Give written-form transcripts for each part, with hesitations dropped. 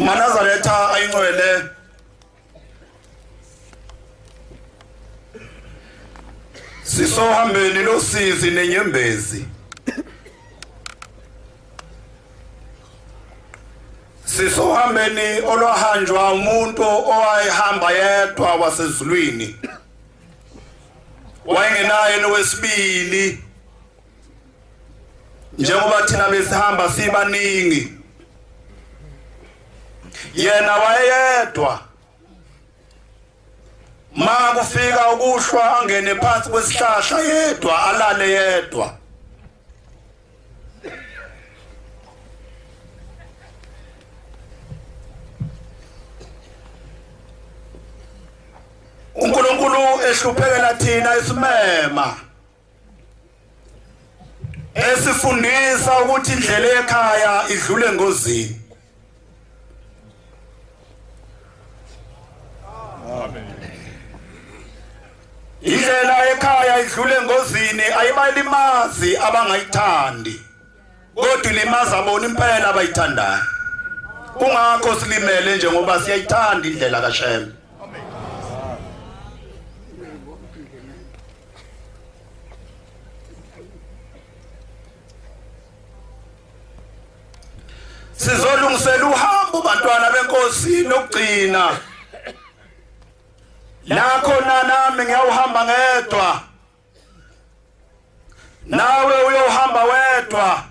Manazaretha ayingcwele sisohambeni losizi nenyembezi sisohambeni olwahanjwa umuntu owayehamba yedwa wasezulwini wayengenaye nowesibili njengoba thina besihamba sibaningi yena wayedwa makufika ukuhlwa angene phansi kwesihlahla yedwa alale yedwa uNkulunkulu ehluphekela thina isimema esifundisa ukuthi indlela ekhaya idlule engozini. Indlela ekhaya idlule engozini ayibalimazi abangayithandi kodwa limaza bona impela abayithandayo. Kungakho silimele njengoba siyayithanda indlela kaShem. Sizolungisela uhambo bantwana benkosi lokugcina la khona nami ngiyawuhamba ngedwa nawe uyohamba wedwa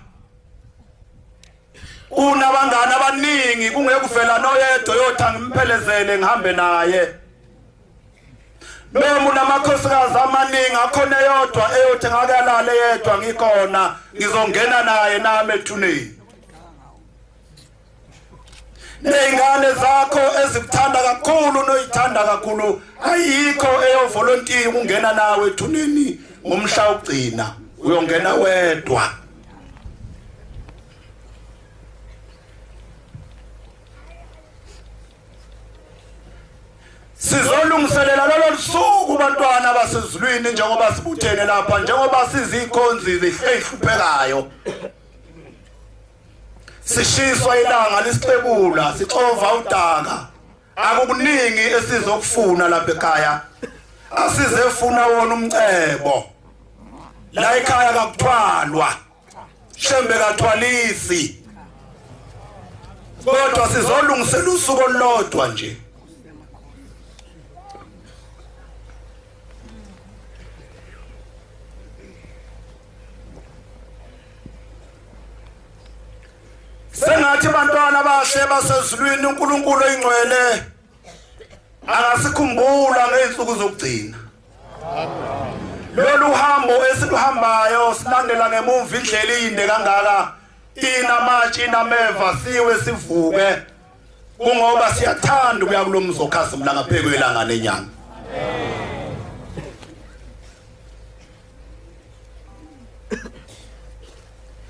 unabangani abaningi kungekuvela noyedwa yothanga imphelezele ngihambe naye bemu namakhosikazi amaningi akhona yodwa eyothi ngakalale yedwa ngikhona ngizongena naye nami ethuneni. Nengane zakho ezikuthanda kakhulu noyithanda kakhulu ayikho eyovolontiya ungena nawe ethuneni ngomhla ugcina uyongena wedwa. Sizolungiselela lolu suku bantwana basezulwini njengoba sibuthene lapha njengoba sizikhonzi ezihluphekayo. Sishiswa ilanga lisicebula sixova udaka akukuningi esizokufuna lapha ekhaya asizefuna wona umcebo la ekhaya kakuthwalwa shembe kathwalisi kodwa sizolungisela usuku olodwa nje. Sengathi bantwana bahle basezulwini uNkulunkulu oyingcwele angasikhumbula ngeensuku zokugcina. Lolu hambo esiluhambayo silandela ngemuva indlela inde kangaka inamatshi inameva siwe sivuke kungoba siyathanda ukuya kulomzokhazi mla ngaphezulu kwelanga nenyanga.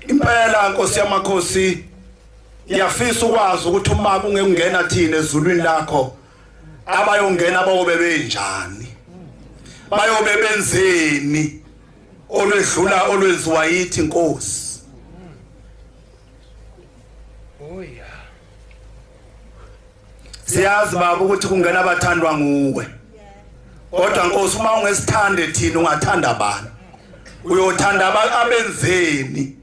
Impela Nkosi yamakhosi yafisa ukwazi ukuthi uma kungekungena thina ezulwini lakho abayongena bayobe benjani bayobe benzeni olwedlula olwenziwa yithi Nkosi. Siyazi baba ukuthi kungena abathandwa nguwe kodwa Nkosi uma ungesithande thina ungathanda abantu uyothanda abenzeni.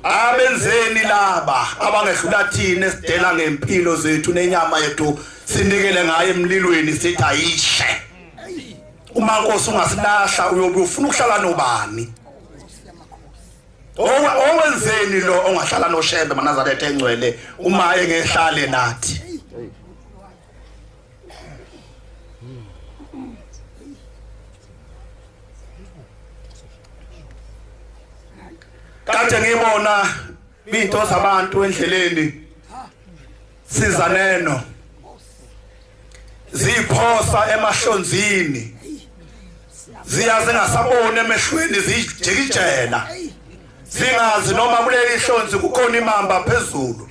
Abenzeni laba abangedlula thina esidela ngempilo zethu nenyama yethu sinikele ngaye emlilweni sithi ayishe. Uma Nkosi ungasilahla uyobe ufuna ukuhlala nobani? Owenzeni lo ongahlala noShembe Manazaretha engcwele uma engehlale nathi? Kade ngibona into zabantu endleleni sizaneno ziphosa emahlonzini ziyaze ngasabone emehlweni zijikijela singazi noma kuleli hlonzi kukhona imamba phezulu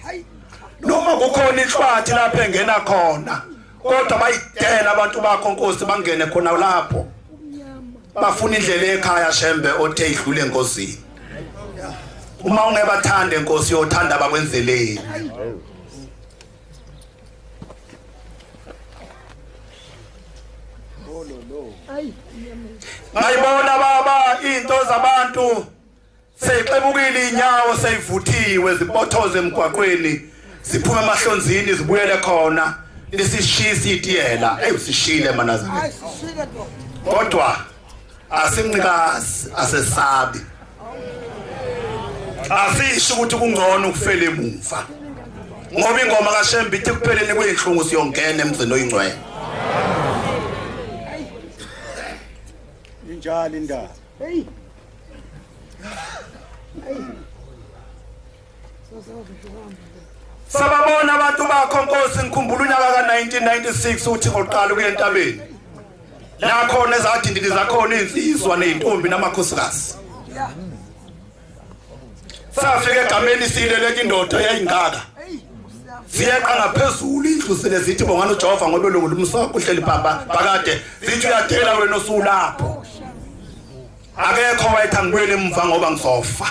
noma kukhona inhlwathi lapha engena khona kodwa bayidela abantu bakho Nkosi bangene khona lapho bafuna indlela ekhaya Shembe othe idlule engozini. uma ungebathanda inkosi yothanda abakwenzeleni ngayibona baba into zabantu seyixebukile inyawo seyivuthiwe zibothoze emgwaqweni siphume emahlonzini zibuyele khona lisishisa itiyela usishile manazana kodwa asimncikazi asesabi asisho ukuthi kungcono ukufela emuva ngoba ingoma kaShembe ithi kuphelele kuyinhlungu siyongena emzini oyingcwele injalo indaba sababona abantu bakho Nkosi ngikhumbula unyaka ka1996 uthi ngoqala kuye entabeni la khona ezadindili zakhona insizwa nezintombi namakhosikazi safika egameni sileleke indoda yayingaka siyeqa ngaphezulu indlusile zithi bongana uJehova ngoba lo ngumsoko uhleli baba bakade zithi uyadela wena osulapho akekho wayetha ngibuyele emva ngoba ngizofa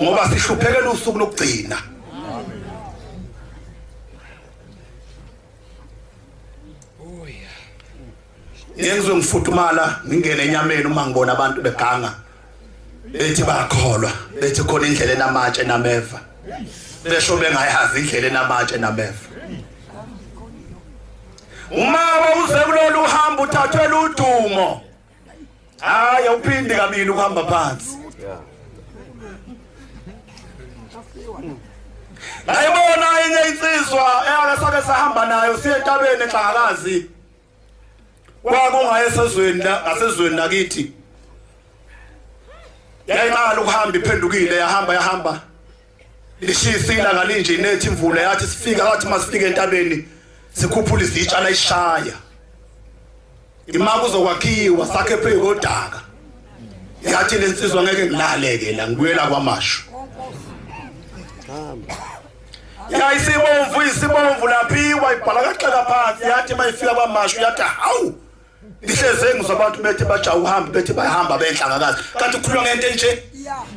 ngoba sihluphekela usuku lokugcina yenzwe ngifudumala ngingene enyameni uma ngibona abantu beganga bethi bakholwa bethi khona indlela enamatshe nameva besho bengayazi indlela enamatshe nameva uma uze kulolu uhambo uthathwele udumo hayi uphindi kabili ukuhamba phansi ayibona enye insizwa eyakasake sahamba nayo siye entabeni enhlangakazi kwakungayesezweni ngasezweni lakithi yayiqala ukuhamba iphendukile yahamba lishisila ngalinje inethi imvula yathi sifika wathi masifike entabeni sikhuphula izitsha la ishaya imako uzokwakhiwa sakhe phe kodaka yathi lensizwa ngeke ngilaleke la ngibuyela kwamashu isibomvu laphiwa ibhala kaxeka phansi yathi mayifika kwamashu yathi hawu lihleze ngizabantu bethi baja uhambe bethi bayahamba benhlangakazi kanti ukhuluma ngento enje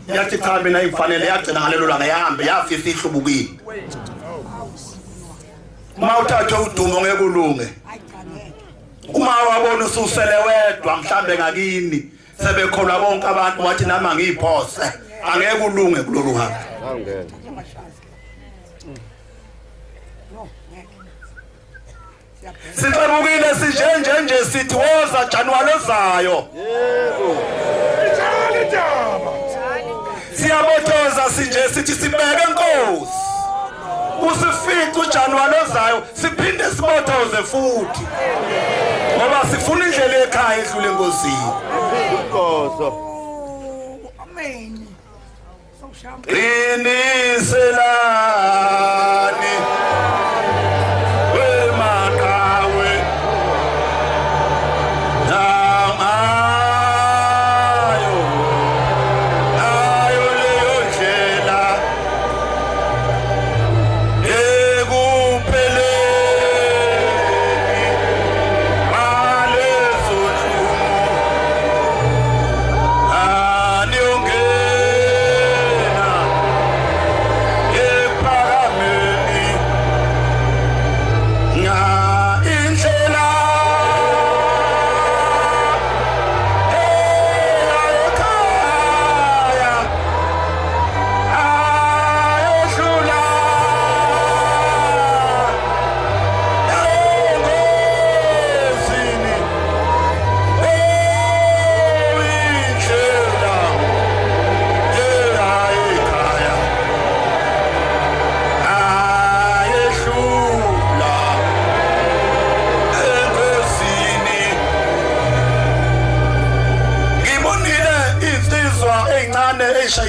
yathi cha mina ifanele yagcina ngalelo langa yahambe yafisa ihlubukile uma uthathe udumo ngeke ulunge uma wabona ususele wedwa mhlambe ngakini sebekholwa bonke abantu wathi nami ngiyiphose angeke ulunge kulolu hambo sicebukile sinjenje sithi woza January ozayo siyabothoza sinje sithi sibeke Nkosi usifica uJanuary ozayo siphinde sibothoze futhi ngoba sifuna indlela ekhaya edlule enkosini amen Qiniselani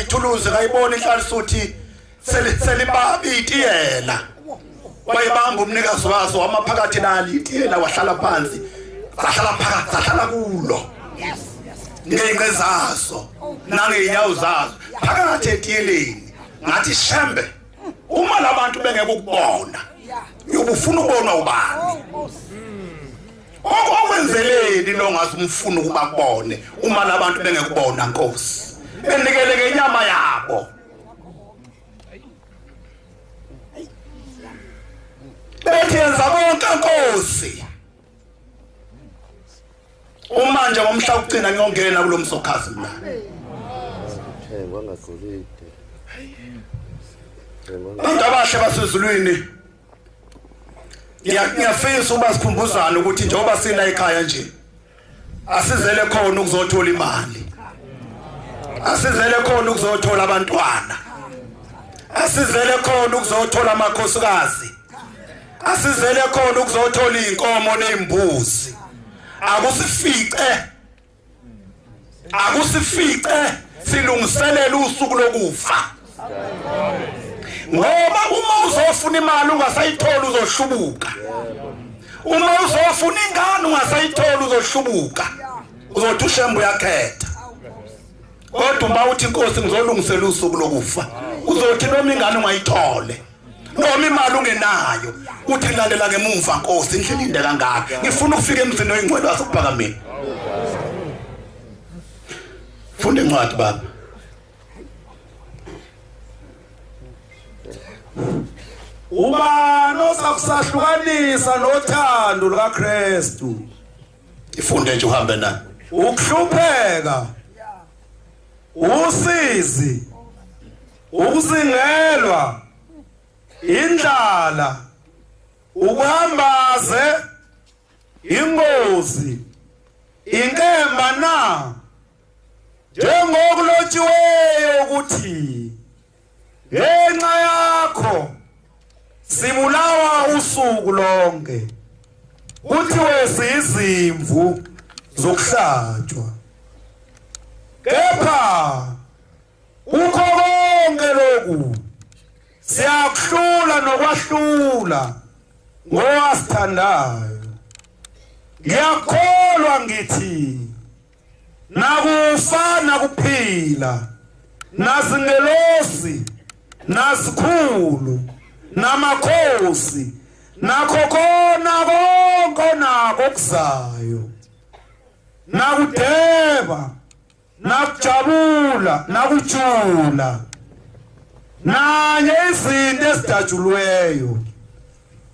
ithuluzi ngayibona inhlarisuthi selibabi itiyela wayibamba umnikazi wazo wamaphakathi nali itiyela wahlala phansi sahlala phakathi sahlala kulo ngezazo nangenyawo zazo phakathi etiyeleni ngathi Shembe uma labantu bengeke ukubona uyobufuna ubona ubani okwenzeleni lo ngazi umfuna ukuba kubone uma labantu bengeke ukubona Nkosi benikele ngenyama yabo. Bethi yenza konke Nkosi. Umanje ngomhla ugcina ngiyongena kulomsokhazi mina. Abantu abahle basezulwini ngiyafisa uba sikhumbuzana ukuthi njengoba sina ekhaya nje asizele khona ukuzothola imali, asizele khona ukuzothola abantwana, asizele khona ukuzothola amakhosikazi, asizele khona ukuzothola inkomo nezimbuzi. Akusifice silungiselela usuku lokufa. Ngoba uma uzofuna imali ungasayithola uzohlubuka. Uma uzofuna ingane ungasayithola uzohlubuka. Uzothi ushembu yakhetha. Kodwa uma uthi Nkosi ngizolungisela usuku lokufa, uzothi noma ingane ungayithole, noma imali ungenayo, uthi ngilandela ngemuva Nkosi indlela inde kangaka. Ngifuna ukufika emzini oyingcwele wasephakameni. Funda incwadi baba. Ubani osakusahlukanisa nothando lukaKristu? Ifunde nje uhambe nani. Ukuhlupheka, usizi, ukuzingelwa, indlala, ukuhambaze, ingozi, inkemba na, njengokulotshiweyo ukuthi ngenxa yakho sibulawa usuku lonke, kuthiwe siyizimvu zokuhlatshwa. Kepha kukho konke lokhu siyakuhlula nokwahlula ngowasithandayo. Ngiyakholwa ngithi nakufa nakuphila, nazingelosi, nazikhulu, namakhosi, nakho kona konke nako okuzayo, nakudeba, nakujabula, nakujula, nanye izinto ezidatshulweyo,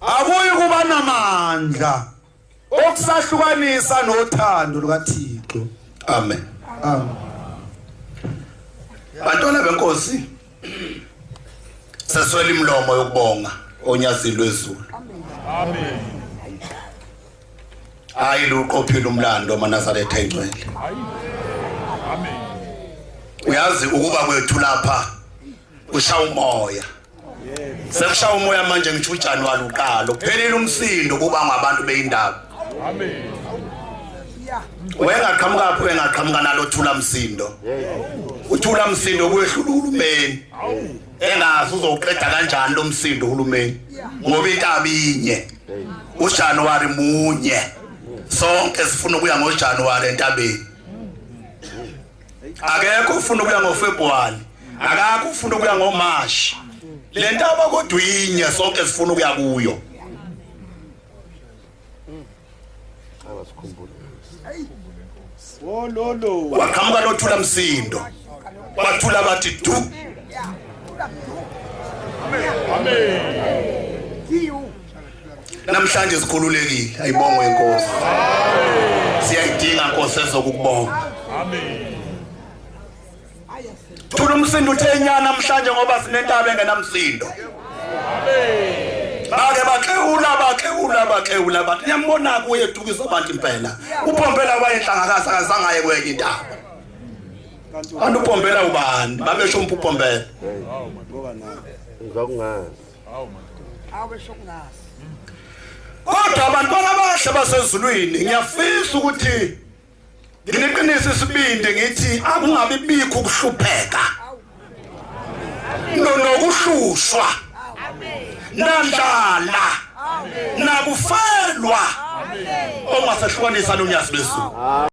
akuyi kuba namandla okusahlukanisa nothando lukaThixo. Amen. Amen. Bantwana benkosi, seswela imlomo yokubonga onyazini lwezulu. Amen. Hayi luqophile umlando maNazaretha engcwele. Amen. Uyazi ukuba kwethu lapha ushaya umoya. Sekushaya umoya manje ngisho uJanuwari uqala uphelile umsindo kuba ngabantu beindaba. Amen. Wengaqhamuka nalo thula msindo. Uthula msindo kuyehlula uhulumeni. Engazi uzoqeda kanjani lo msindo uhulumeni. Ngoba intaba inye. uJanuwari munye. Sonke sifuna ukuya ngoJanuwari entabeni. Akekho ufuna ukuya ngoFebruary. Akakho ufuna ukuya ngoMarch. Le ntaba kodwa inye sonke sifuna ukuya kuyo. Waqhamuka lothula msindo. Bathula bathi du. Amen. Namhlanje sikhululekile, ayibongwe inkosi. Siyayidinga Nkosi ezokukubonga. Amen. Thula umsindo uthenyana namhlanje ngoba sinentaba engenamsindo. Amen. Bakeula bathi niyambona kuye edukisa abantu impela. Uphombela wayenhlangakazi akazange aye kwenye intaba. Kanti uphombela ubani? Babesho umphombela. Ngizokungazi. Kodwa abantwana abahle basezulwini ngiyafisa ukuthi nginiqinise isibindi ngithi akungabi bikho ukuhlupheka. Nokuhlushwa. Nandlala. Nakufelwa. Ongasahlukanisa nonyazi bezulu.